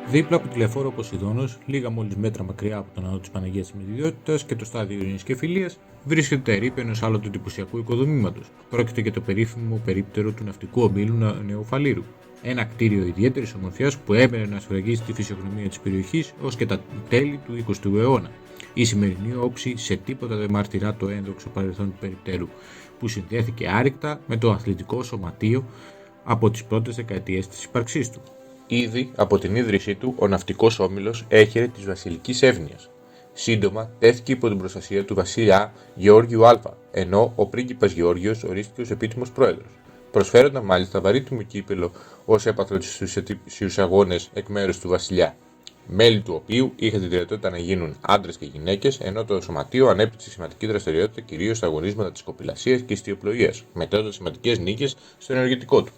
Δίπλα από τη λεωφόρο Ποσειδώνος, λίγα μόλις μέτρα μακριά από τον ναό της Παναγίας της Μετιδιότητας και το στάδιο Ειρήνης και Φιλίας, βρίσκεται τα ερείπια ενός άλλου εντυπωσιακού οικοδομήματος. Πρόκειται για το περίφημο περίπτερο του ναυτικού ομίλου Νεοφαλήρου. Ένα κτίριο ιδιαίτερης ομορφιάς που έμενε να σφραγίζει τη φυσιογνωμία της περιοχής ως και τα τέλη του 20ου αιώνα. Η σημερινή όψη σε τίποτα δεν μαρτυρά το ένδοξο παρελθόν του περιπτέρου, που συνδέθηκε άρρηκτα με το αθλητικό σωματείο από τις πρώτες δεκαετίες της ύπαρξής του. Ήδη από την ίδρυσή του, ο ναυτικός όμιλος έχερε της βασιλικής εύνοιας. Σύντομα τέθηκε υπό την προστασία του βασιλιά Γεώργιου Α, ενώ ο πρίγκιπας Γεώργιος ορίστηκε ως επίτιμος πρόεδρος. Προσφέρονταν μάλιστα βαρύτιμο κύπελο ως έπαθρο στους ετήσιους αγώνες εκ μέρους του βασιλιά, μέλη του οποίου είχαν τη δυνατότητα να γίνουν άντρες και γυναίκες, ενώ το σωματείο ανέπτυξε σημαντική δραστηριότητα κυρίως στα αγωνίσματα της κοπηλασίας και ιστιοπλοείας, μετέχοντας σημαντικές νίκες στο ενεργητικό του.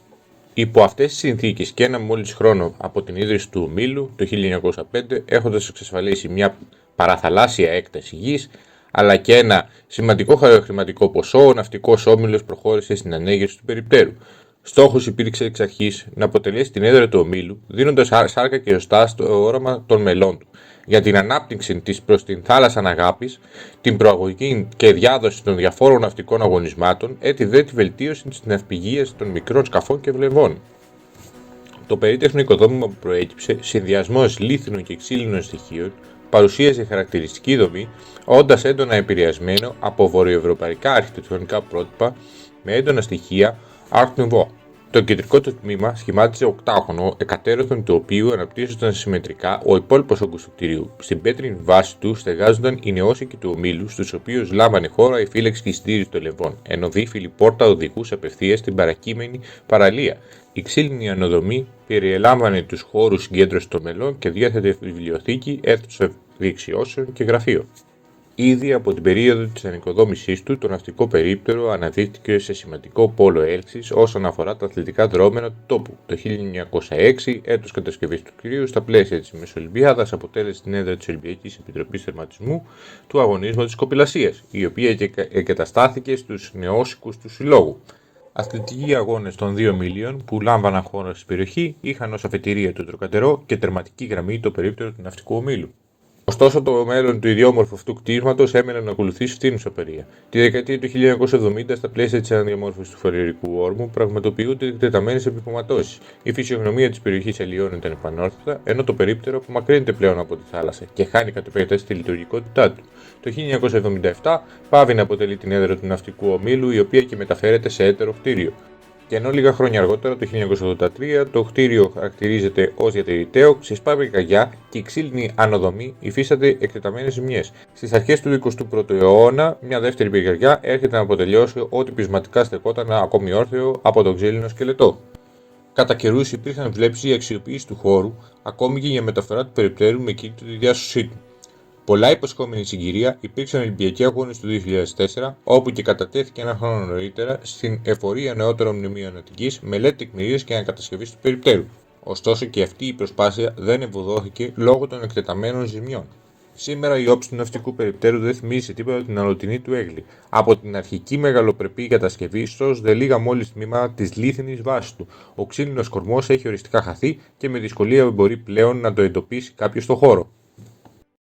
Υπό αυτές τις συνθήκες και ένα μόλις χρόνο από την ίδρυση του ομίλου το 1905, έχοντας εξασφαλίσει μια παραθαλάσσια έκταση γης, αλλά και ένα σημαντικό χρηματικό ποσό, ο ναυτικός όμιλος προχώρησε στην ανέγερση του περιπτέρου. Στόχος υπήρξε εξ αρχής να αποτελέσει την έδρα του ομίλου, δίνοντας σάρκα και οστά στο όραμα των μελών του για την ανάπτυξη της προς την θάλασσα αγάπης, την προαγωγή και διάδοση των διαφόρων ναυτικών αγωνισμάτων, έτσι δε τη βελτίωση της ναυπηγείας των μικρών σκαφών και βλεβών. Το περίτεχνο οικοδόμημα που προέκυψε, συνδυασμός λίθινων και ξύλινων στοιχείων, παρουσίαζε χαρακτηριστική δομή, όντας έντονα επηρεασμένο από βορειοευρωπαϊκά αρχιτεκτονικά πρότυπα με έντονα στοιχεία Art Nouveau. Το κεντρικό του τμήμα σχημάτιζε οκτάγωνο, εκατέρωθεν του οποίου αναπτύσσονταν συμμετρικά ο υπόλοιπος όγκος του κτηρίου. Στην πέτρινη βάση του στεγάζονταν οι νεόσικοι του ομίλου, στους οποίους λάμβανε χώρα η φύλαξη και η συντήρηση των λεβών, ενώ δίφυλη πόρτα οδηγούσε απευθείας στην παρακείμενη παραλία. Η ξύλινη ανοδομή περιελάμβανε τους χώρους συγκέντρωσης των μελών και διέθετε βιβλιοθήκη, αίθουσα δεξιώσεων και γραφείο. Ήδη από την περίοδο της ανοικοδόμησής του, το ναυτικό περίπτερο αναδείχθηκε σε σημαντικό πόλο έλξης όσον αφορά τα αθλητικά δρόμενα του τόπου. Το 1906, έτος κατασκευής του κτηρίου, στα πλαίσια της Μεσολυμπιάδας, αποτέλεσε την έδρα της Ολυμπιακής Επιτροπής Τερματισμού του αγωνίσματος κοπηλασίας, η οποία εγκαταστάθηκε στους νεόσικους του συλλόγου. Αθλητικοί αγώνες των δύο ομίλιων που λάμβαναν χώρα στην περιοχή είχαν ως αφετηρία το Τροκαντερό και τερματική γραμμή το περίπτερο του ναυτικού ομίλου. Ωστόσο, το μέλλον του ιδιόμορφου αυτού κτίσματος έμενε να ακολουθήσει φτήνουσα πορεία. Τη δεκαετία του 1970, στα πλαίσια της αναδιαμόρφωσης του φορολογικού όρμου, πραγματοποιούνται εκτεταμένες επιχωματώσεις. Η φυσιογνωμία της περιοχής αλλοιώνεται επανόρθωτα, ενώ το περίπτερο απομακρύνεται πλέον από τη θάλασσα και χάνει κατ' επέκταση τη λειτουργικότητά του. Το 1977 πάβει να αποτελεί την έδρα του ναυτικού ομίλου, η οποία και μεταφέρεται σε έτερο κτίριο. Και ενώ λίγα χρόνια αργότερα, το 1983, το κτίριο χαρακτηρίζεται ως διατηρηταίο, ξεσπάβει καγιά και η ξύλινη ανοδομή υφίσταται εκτεταμένες ζημιές. Στις αρχές του 21ου αιώνα, μια δεύτερη πυρκαγιά έρχεται να αποτελειώσει ό,τι πεισματικά στεκόταν ακόμη όρθιο από τον ξύλινο σκελετό. Κατά καιρούς υπήρχαν βλέψεις για αξιοποίηση του χώρου, ακόμη και για μεταφορά του περιπτέρου με κίνητο τη διάσωσή του. Πολλά υποσχόμενη συγκυρία υπήρξαν Ολυμπιακοί Αγώνες του 2004, όπου και κατατέθηκε ένα χρόνο νωρίτερα στην Εφορία Νεότερων Μνημείων Αττικής μελέτη τεκμηρίωσης και ανακατασκευής του περιπτέρου. Ωστόσο και αυτή η προσπάθεια δεν ευωδόθηκε λόγω των εκτεταμένων ζημιών. Σήμερα η όψη του ναυτικού περιπτέρου δεν θυμίζει σε τίποτα την αλλοτινή του έγκλη. Από την αρχική μεγαλοπρεπή κατασκευή, σώζονται λίγα μόλις τμήματα της λίθινης βάσης του. Ο ξύλινος κορμός έχει οριστικά χαθεί και με δυσκολία μπορεί πλέον να το εντοπίσει κάποιος στο χώρο.